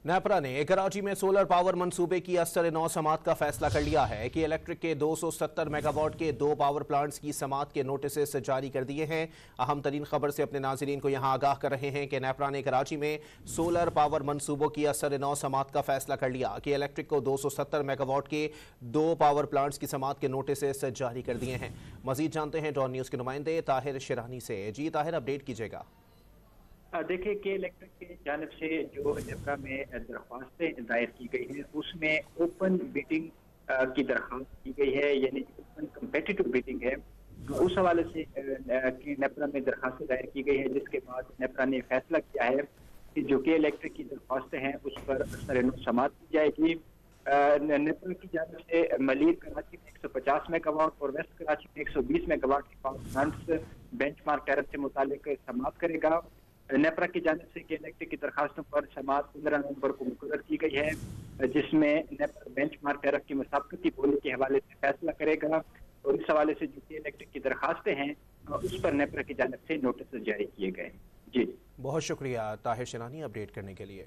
नेपरा ने कराची में solar power मंसूबे की असर नौ समात का फैसला कर लिया है कि इलेक्ट्रिक के 270 मेगावाट के 2 पावर प्लांट्स की समात के नोटिस जारी कर दिए हैं। अहम तरीन खबर से अपने नाज़रीन को यहां आगाह कर रहे हैं कि नेपरा ने कराची में सोलर पावर मंसूबों की असर नौ समात का फैसला कर लिया कि इलेक्ट्रिक को 270 मेगावाट के 2 पावर प्लांट्स की समात के नोटिस जारी कर दिए हैं। मजीद जानते हैं डॉन न्यूज़ के नुमाइंदे ताहिर शिरानी से। जी ताहिर, अपडेट कीजिएगा। देखिए कि इलेक्ट्रिक की जानिब से जो नेपरा में दरख्वास्तें दायर की गई हैं उसमें ओपन बिडिंग की दरख्वास्त की गई है, यानी ओपन कम्पिटिटिव बिडिंग है। उस हवाले से नेपरा में दरख्वास्तें दायर की गई है, जिसके बाद नेपरा ने फैसला किया है कि जो कि इलेक्ट्रिक की दरख्वास्तें हैं उस पर समात की जाएगी। नेपरा की जानिब से मलिर कराची में 150 मेगावाट और वेस्ट कराची में 120 मेगावाट के पावर प्लांट्स बेंचमार्क टैरिफ से मुतालिक समात करेगा। नेपरा की जानिब से कि इलेक्ट्रिक की दरखास्तों पर समात 15 नवंबर को मुकर्रर की गई है, जिसमें नेपरा बेंचमार्क टैरिफ की मुसाबकती बोली के हवाले से फैसला करेगा। और इस हवाले से जो कि इलेक्ट्रिक की दरखास्तें हैं उस पर नेपरा की जानिब से नोटिस जारी किए गए। जी बहुत शुक्रिया ताहिर शिरानी अपडेट करने के लिए।